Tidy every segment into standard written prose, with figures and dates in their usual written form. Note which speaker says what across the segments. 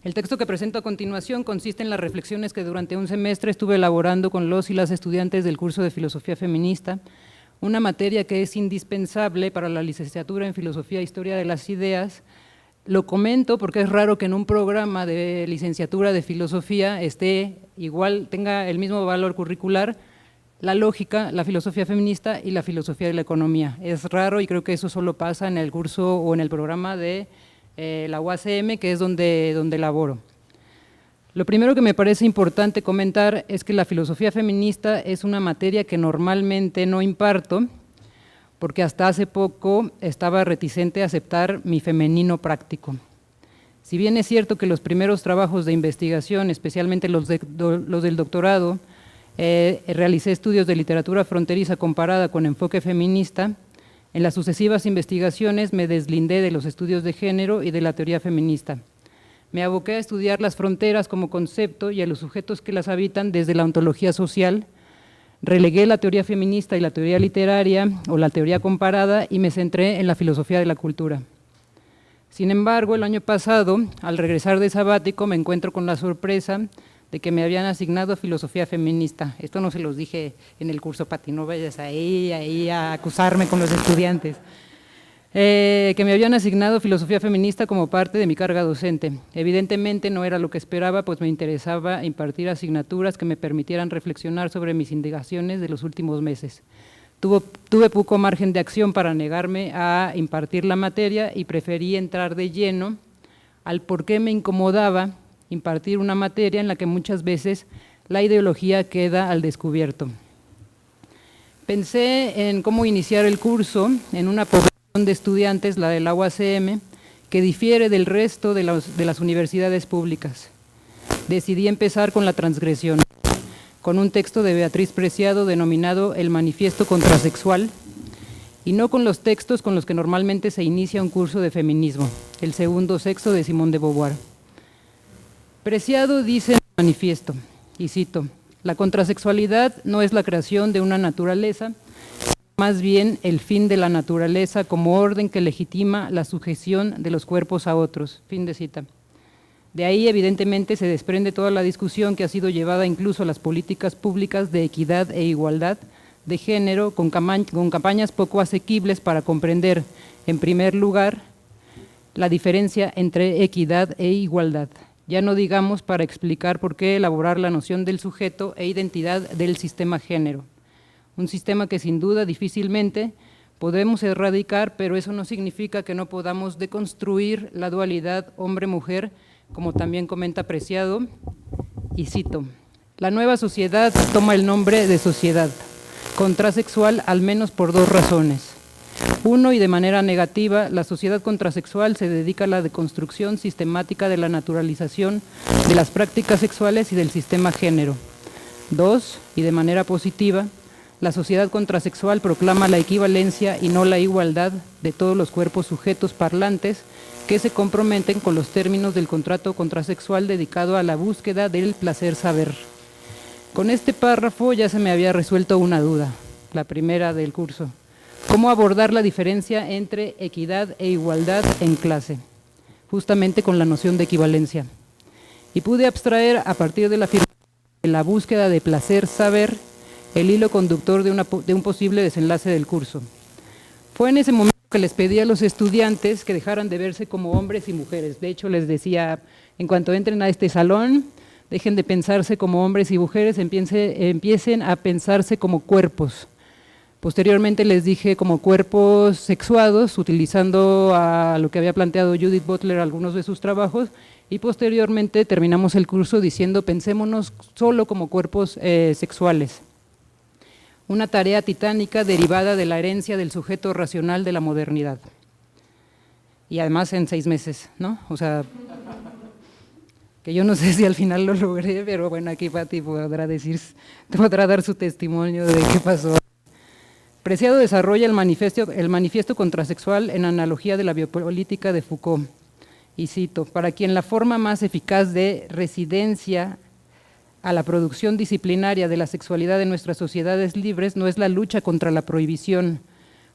Speaker 1: El texto que presento a continuación consiste en las reflexiones que durante un semestre estuve elaborando con los y las estudiantes del curso de Filosofía Feminista, una materia que es indispensable para la licenciatura en Filosofía e Historia de las Ideas. Lo comento porque es raro que en un programa de licenciatura de filosofía tenga el mismo valor curricular la lógica, la filosofía feminista y la filosofía de la economía. Es raro y creo que eso solo pasa en el curso o en el programa de la UACM, que es donde laboro. Lo primero que me parece importante comentar es que la filosofía feminista es una materia que normalmente no imparto, porque hasta hace poco estaba reticente a aceptar mi femenino práctico. Si bien es cierto que los primeros trabajos de investigación, especialmente los del doctorado, realicé estudios de literatura fronteriza comparada con enfoque feminista, en las sucesivas investigaciones me deslindé de los estudios de género y de la teoría feminista. Me aboqué a estudiar las fronteras como concepto y a los sujetos que las habitan desde la ontología social. Relegué la teoría feminista y la teoría literaria o la teoría comparada y me centré en la filosofía de la cultura. Sin embargo, el año pasado, al regresar de sabático, me encuentro con la sorpresa de que me habían asignado filosofía feminista. Esto no se los dije en el curso, Pati, no vayas ahí a acusarme con los estudiantes. Que me habían asignado filosofía feminista como parte de mi carga docente. Evidentemente no era lo que esperaba, pues me interesaba impartir asignaturas que me permitieran reflexionar sobre mis indagaciones de los últimos meses. Tuve poco margen de acción para negarme a impartir la materia y preferí entrar de lleno al por qué me incomodaba impartir una materia en la que muchas veces la ideología queda al descubierto. Pensé en cómo iniciar el curso en una población de estudiantes, la de la UACM, que difiere del resto de las universidades públicas. Decidí empezar con la transgresión, con un texto de Beatriz Preciado denominado El Manifiesto Contrasexual, y no con los textos con los que normalmente se inicia un curso de feminismo, El Segundo Sexo de Simone de Beauvoir. Preciado dice en el manifiesto, y cito: la contrasexualidad no es la creación de una naturaleza, más bien el fin de la naturaleza como orden que legitima la sujeción de los cuerpos a otros. Fin de cita. De ahí evidentemente se desprende toda la discusión que ha sido llevada incluso a las políticas públicas de equidad e igualdad de género, con campañas poco asequibles para comprender, en primer lugar, la diferencia entre equidad e igualdad. Ya no digamos para explicar por qué elaborar la noción del sujeto e identidad del sistema género. Un sistema que sin duda difícilmente podemos erradicar, pero eso no significa que no podamos deconstruir la dualidad hombre-mujer, como también comenta Preciado, y cito: la nueva sociedad toma el nombre de sociedad contrasexual al menos por dos razones. Uno, y de manera negativa, la sociedad contrasexual se dedica a la deconstrucción sistemática de la naturalización de las prácticas sexuales y del sistema género. Dos, y de manera positiva, la sociedad contrasexual proclama la equivalencia y no la igualdad de todos los cuerpos sujetos parlantes que se comprometen con los términos del contrato contrasexual dedicado a la búsqueda del placer saber. Con este párrafo ya se me había resuelto una duda, la primera del curso: ¿cómo abordar la diferencia entre equidad e igualdad en clase? Justamente con la noción de equivalencia. Y pude abstraer a partir de la búsqueda de placer saber el hilo conductor de un posible desenlace del curso. Fue en ese momento que les pedí a los estudiantes que dejaran de verse como hombres y mujeres. De hecho, les decía, en cuanto entren a este salón, dejen de pensarse como hombres y mujeres, empiecen a pensarse como cuerpos. Posteriormente les dije como cuerpos sexuados, utilizando a lo que había planteado Judith Butler algunos de sus trabajos, y posteriormente terminamos el curso diciendo pensémonos solo como cuerpos sexuales. Una tarea titánica derivada de la herencia del sujeto racional de la modernidad. Y además en 6 meses, ¿no? O sea, que yo no sé si al final lo logré, pero bueno, aquí Pati podrá dar su testimonio de qué pasó. Preciado desarrolla el manifiesto contrasexual en analogía de la biopolítica de Foucault. Y cito: para quien la forma más eficaz de residencia a la producción disciplinaria de la sexualidad de nuestras sociedades libres no es la lucha contra la prohibición,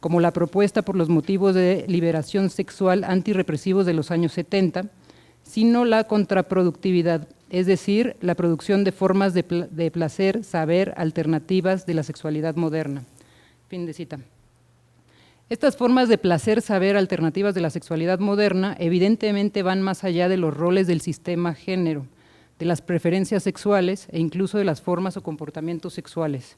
Speaker 1: como la propuesta por los motivos de liberación sexual antirrepresivos de los años 70, sino la contraproductividad, es decir, la producción de formas de placer, saber, alternativas de la sexualidad moderna. Fin de cita. Estas formas de placer, saber, alternativas de la sexualidad moderna evidentemente van más allá de los roles del sistema género, de las preferencias sexuales e incluso de las formas o comportamientos sexuales.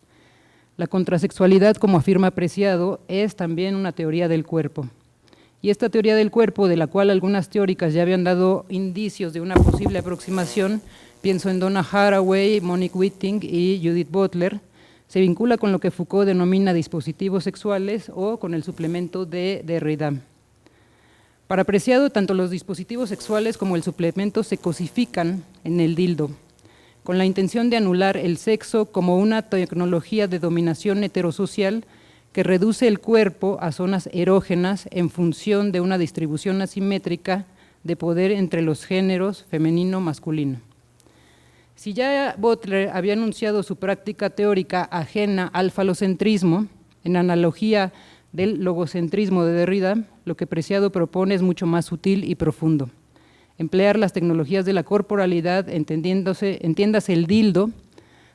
Speaker 1: La contrasexualidad, como afirma Preciado, es también una teoría del cuerpo. Y esta teoría del cuerpo, de la cual algunas teóricas ya habían dado indicios de una posible aproximación, pienso en Donna Haraway, Monique Witting y Judith Butler, se vincula con lo que Foucault denomina dispositivos sexuales o con el suplemento de Derrida. Para Preciado, tanto los dispositivos sexuales como el suplemento se cosifican en el dildo, con la intención de anular el sexo como una tecnología de dominación heterosocial que reduce el cuerpo a zonas erógenas en función de una distribución asimétrica de poder entre los géneros femenino-masculino. Si ya Butler había anunciado su práctica teórica ajena al falocentrismo, en analogía del logocentrismo de Derrida, lo que Preciado propone es mucho más sutil y profundo. Emplear las tecnologías de la corporalidad, entiéndase el dildo,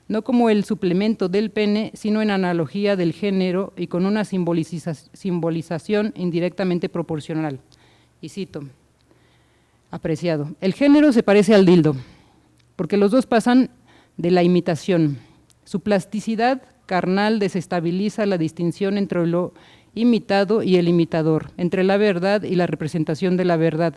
Speaker 1: no como el suplemento del pene, sino en analogía del género y con una simbolización indirectamente proporcional. Y cito, Preciado, el género se parece al dildo, porque los dos pasan de la imitación. Su plasticidad carnal desestabiliza la distinción entre lo imitado y el imitador, entre la verdad y la representación de la verdad,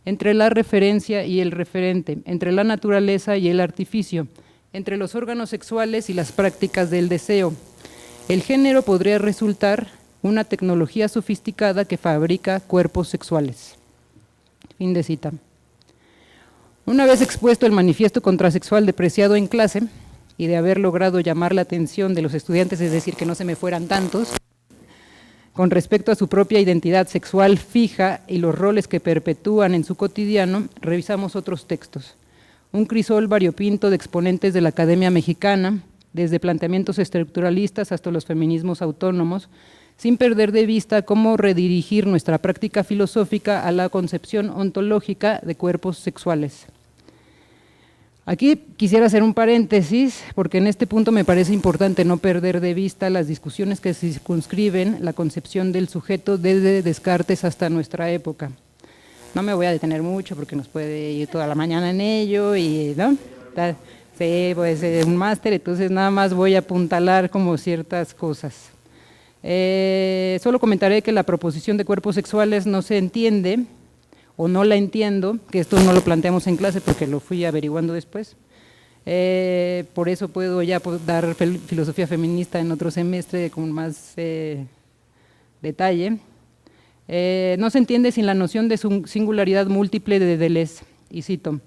Speaker 1: entre la referencia y el referente, entre la naturaleza y el artificio, entre los órganos sexuales y las prácticas del deseo. El género podría resultar una tecnología sofisticada que fabrica cuerpos sexuales. Fin de cita. Una vez expuesto el manifiesto contrasexual de Preciado en clase y de haber logrado llamar la atención de los estudiantes, es decir, que no se me fueran tantos, con respecto a su propia identidad sexual fija y los roles que perpetúan en su cotidiano, revisamos otros textos. Un crisol variopinto de exponentes de la Academia Mexicana, desde planteamientos estructuralistas hasta los feminismos autónomos, sin perder de vista cómo redirigir nuestra práctica filosófica a la concepción ontológica de cuerpos sexuales. Aquí quisiera hacer un paréntesis, porque en este punto me parece importante no perder de vista las discusiones que circunscriben la concepción del sujeto desde Descartes hasta nuestra época. No me voy a detener mucho porque nos puede ir toda la mañana en ello, y ¿no? Sí, pues un máster, entonces nada más voy a apuntalar como ciertas cosas. Solo comentaré que la proposición de cuerpos sexuales no se entiende, o no la entiendo, que esto no lo planteamos en clase porque lo fui averiguando después. Por eso puedo ya dar filosofía feminista en otro semestre con más detalle. No se entiende sin la noción de su singularidad múltiple de Deleuze, y cito,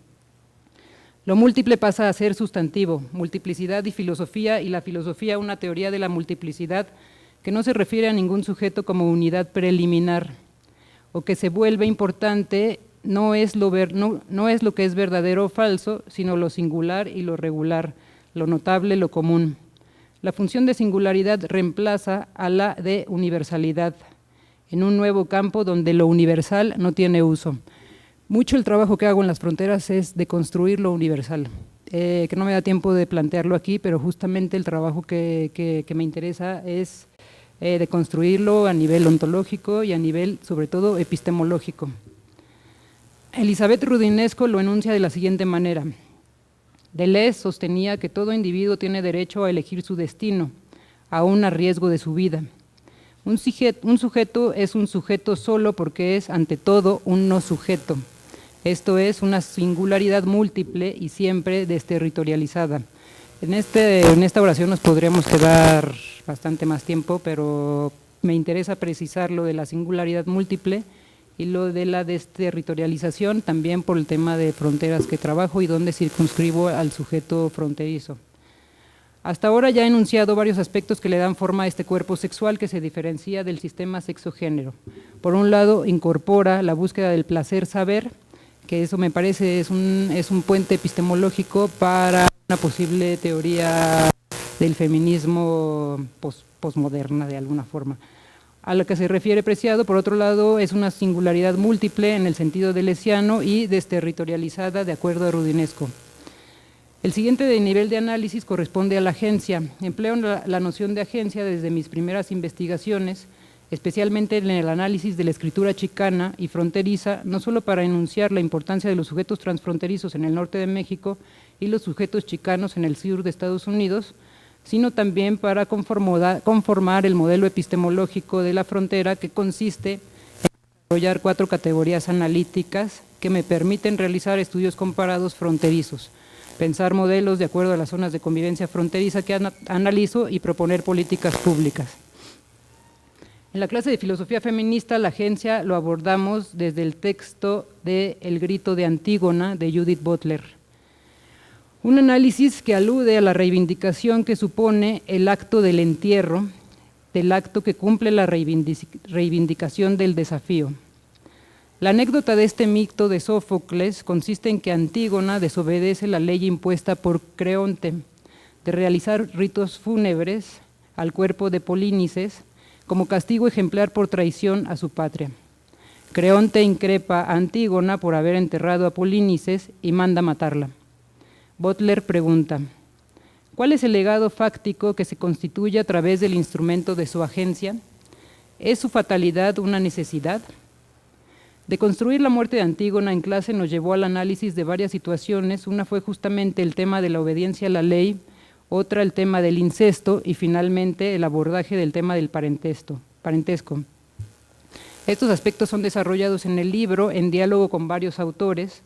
Speaker 1: lo múltiple pasa a ser sustantivo, multiplicidad y la filosofía una teoría de la multiplicidad que no se refiere a ningún sujeto como unidad preliminar, o que se vuelve importante no es lo que es verdadero o falso, sino lo singular y lo regular, lo notable, lo común. La función de singularidad reemplaza a la de universalidad, en un nuevo campo donde lo universal no tiene uso. Mucho el trabajo que hago en las fronteras es de construir lo universal, que no me da tiempo de plantearlo aquí, pero justamente el trabajo que me interesa es de construirlo a nivel ontológico y a nivel, sobre todo, epistemológico. Elizabeth Rudinesco lo enuncia de la siguiente manera. Deleuze sostenía que todo individuo tiene derecho a elegir su destino, aún a riesgo de su vida. Un sujeto es un sujeto solo porque es, ante todo, un no sujeto. Esto es una singularidad múltiple y siempre desterritorializada. En esta oración nos podríamos quedar bastante más tiempo, pero me interesa precisar lo de la singularidad múltiple y lo de la desterritorialización, también por el tema de fronteras que trabajo y donde circunscribo al sujeto fronterizo. Hasta ahora ya he enunciado varios aspectos que le dan forma a este cuerpo sexual que se diferencia del sistema sexo-género. Por un lado, incorpora la búsqueda del placer-saber, que eso me parece es un puente epistemológico para una posible teoría del feminismo posmoderna de alguna forma. a la que se refiere Preciado, por otro lado, es una singularidad múltiple en el sentido deleuziano y desterritorializada de acuerdo a Rudinesco. El siguiente nivel de análisis corresponde a la agencia. Empleo la noción de agencia desde mis primeras investigaciones, especialmente en el análisis de la escritura chicana y fronteriza, no solo para enunciar la importancia de los sujetos transfronterizos en el norte de México y los sujetos chicanos en el sur de Estados Unidos, sino también para conformar el modelo epistemológico de la frontera, que consiste en desarrollar 4 categorías analíticas que me permiten realizar estudios comparados fronterizos, pensar modelos de acuerdo a las zonas de convivencia fronteriza que analizo y proponer políticas públicas. En la clase de filosofía feminista, la agencia lo abordamos desde el texto de El grito de Antígona de Judith Butler. Un análisis que alude a la reivindicación que supone el acto del entierro, del acto que cumple la reivindicación del desafío. La anécdota de este mito de Sófocles consiste en que Antígona desobedece la ley impuesta por Creonte de realizar ritos fúnebres al cuerpo de Polínices como castigo ejemplar por traición a su patria. Creonte increpa a Antígona por haber enterrado a Polínices y manda matarla. Butler pregunta: ¿cuál es el legado fáctico que se constituye a través del instrumento de su agencia? ¿Es su fatalidad una necesidad? De construir la muerte de Antígona en clase nos llevó al análisis de varias situaciones. Una fue justamente el tema de la obediencia a la ley, otra el tema del incesto y finalmente el abordaje del tema del parentesco. Estos aspectos son desarrollados en el libro en diálogo con varios autores,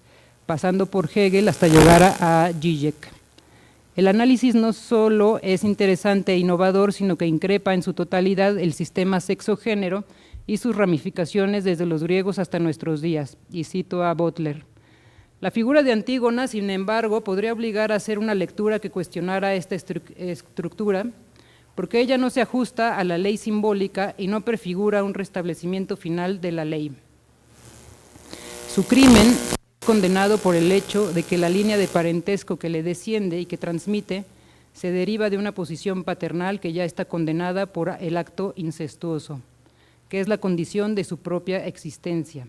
Speaker 1: pasando por Hegel hasta llegar a Zizek. El análisis no solo es interesante e innovador, sino que increpa en su totalidad el sistema sexo-género y sus ramificaciones desde los griegos hasta nuestros días, y cito a Butler. La figura de Antígona, sin embargo, podría obligar a hacer una lectura que cuestionara esta estructura, porque ella no se ajusta a la ley simbólica y no prefigura un restablecimiento final de la ley. Su crimen es condenado por el hecho de que la línea de parentesco que le desciende y que transmite se deriva de una posición paternal que ya está condenada por el acto incestuoso, que es la condición de su propia existencia,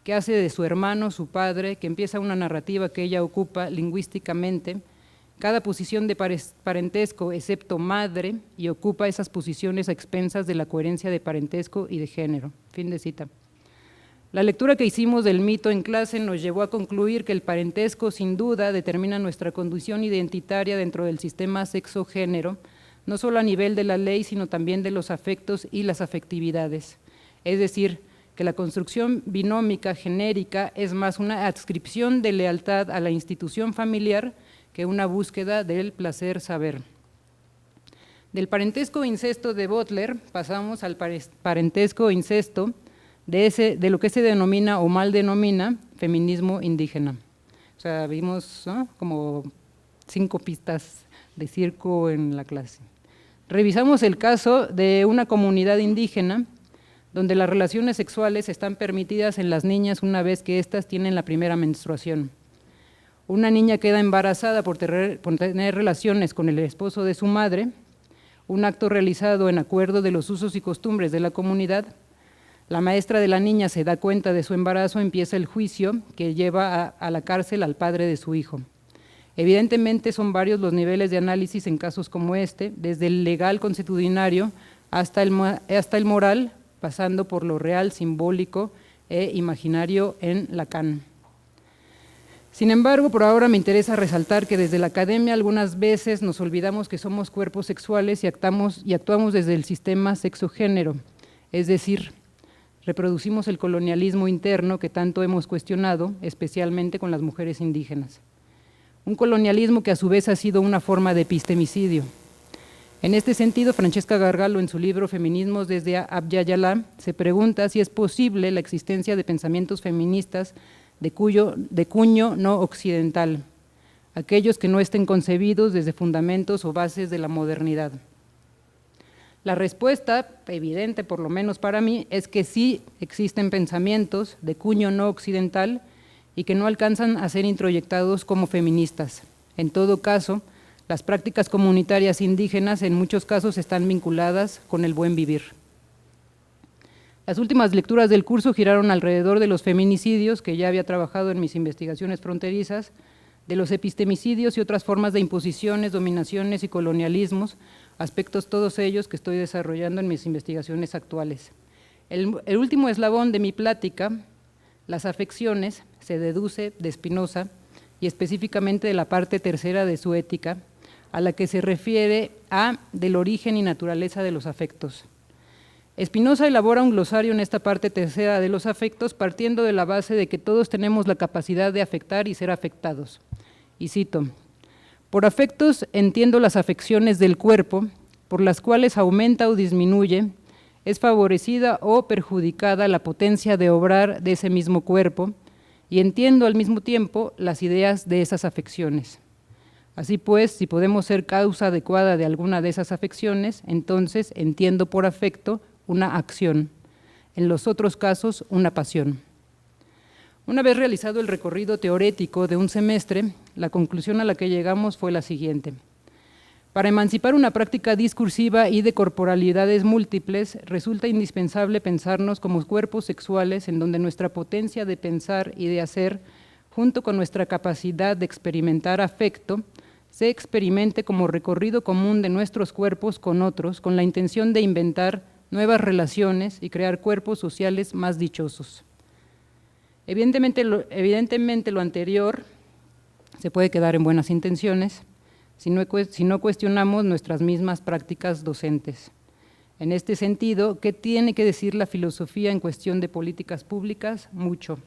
Speaker 1: que hace de su hermano su padre, que empieza una narrativa que ella ocupa lingüísticamente, cada posición de parentesco excepto madre, y ocupa esas posiciones a expensas de la coherencia de parentesco y de género. Fin de cita. La lectura que hicimos del mito en clase nos llevó a concluir que el parentesco sin duda determina nuestra condición identitaria dentro del sistema sexo-género, no solo a nivel de la ley, sino también de los afectos y las afectividades. Es decir, que la construcción binómica genérica es más una adscripción de lealtad a la institución familiar que una búsqueda del placer saber. Del parentesco incesto de Butler pasamos al parentesco incesto de lo que se denomina o mal denomina feminismo indígena. O sea, vimos, ¿no?, como 5 pistas de circo en la clase. Revisamos el caso de una comunidad indígena donde las relaciones sexuales están permitidas en las niñas una vez que éstas tienen la primera menstruación. Una niña queda embarazada por tener relaciones con el esposo de su madre, un acto realizado en acuerdo de los usos y costumbres de la comunidad. La maestra de la niña se da cuenta de su embarazo, empieza el juicio que lleva a la cárcel al padre de su hijo. Evidentemente son varios los niveles de análisis en casos como este, desde el legal consuetudinario hasta el moral, pasando por lo real, simbólico e imaginario en Lacan. Sin embargo, por ahora me interesa resaltar que desde la academia algunas veces nos olvidamos que somos cuerpos sexuales y actuamos desde el sistema sexo-género, es decir, reproducimos el colonialismo interno que tanto hemos cuestionado, especialmente con las mujeres indígenas. Un colonialismo que a su vez ha sido una forma de epistemicidio. En este sentido, Francesca Gargallo, en su libro Feminismos desde Abya Yala, se pregunta si es posible la existencia de pensamientos feministas de cuño no occidental, aquellos que no estén concebidos desde fundamentos o bases de la modernidad. La respuesta, evidente por lo menos para mí, es que sí existen pensamientos de cuño no occidental y que no alcanzan a ser introyectados como feministas. En todo caso, las prácticas comunitarias indígenas en muchos casos están vinculadas con el buen vivir. Las últimas lecturas del curso giraron alrededor de los feminicidios, que ya había trabajado en mis investigaciones fronterizas, de los epistemicidios y otras formas de imposiciones, dominaciones y colonialismos, aspectos todos ellos que estoy desarrollando en mis investigaciones actuales. El último eslabón de mi plática, las afecciones, se deduce de Spinoza y específicamente de la parte tercera de su Ética, a la que se refiere del origen y naturaleza de los afectos. Spinoza elabora un glosario en esta parte tercera de los afectos partiendo de la base de que todos tenemos la capacidad de afectar y ser afectados. Y cito: por afectos entiendo las afecciones del cuerpo, por las cuales aumenta o disminuye, es favorecida o perjudicada la potencia de obrar de ese mismo cuerpo, y entiendo al mismo tiempo las ideas de esas afecciones. Así pues, si podemos ser causa adecuada de alguna de esas afecciones, entonces entiendo por afecto una acción, en los otros casos una pasión. Una vez realizado el recorrido teórico de un semestre, la conclusión a la que llegamos fue la siguiente: para emancipar una práctica discursiva y de corporalidades múltiples, resulta indispensable pensarnos como cuerpos sexuales en donde nuestra potencia de pensar y de hacer, junto con nuestra capacidad de experimentar afecto, se experimente como recorrido común de nuestros cuerpos con otros, con la intención de inventar nuevas relaciones y crear cuerpos sociales más dichosos. Evidentemente lo anterior se puede quedar en buenas intenciones si no cuestionamos nuestras mismas prácticas docentes. En este sentido, ¿qué tiene que decir la filosofía en cuestión de políticas públicas? Mucho.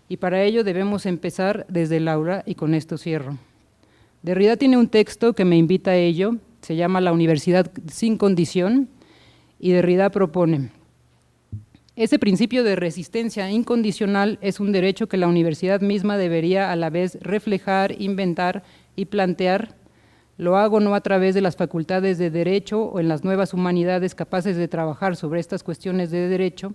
Speaker 1: Y para ello debemos empezar desde el aula, y con esto cierro. Derrida tiene un texto que me invita a ello, se llama La Universidad sin condición, y Derrida propone: ese principio de resistencia incondicional es un derecho que la universidad misma debería a la vez reflejar, inventar y plantear. Lo hago no a través de las facultades de derecho o en las nuevas humanidades capaces de trabajar sobre estas cuestiones de derecho,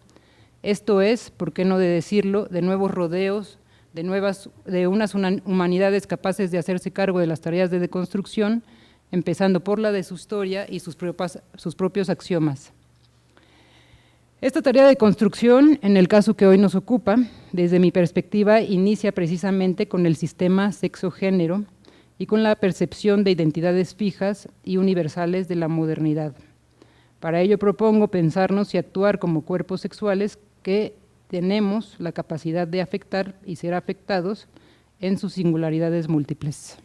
Speaker 1: esto es, por qué no de decirlo, de nuevos rodeos, de unas humanidades capaces de hacerse cargo de las tareas de deconstrucción, empezando por la de su historia y sus propios axiomas. Esta tarea de construcción, en el caso que hoy nos ocupa, desde mi perspectiva, inicia precisamente con el sistema sexo-género y con la percepción de identidades fijas y universales de la modernidad. Para ello propongo pensarnos y actuar como cuerpos sexuales que tenemos la capacidad de afectar y ser afectados en sus singularidades múltiples.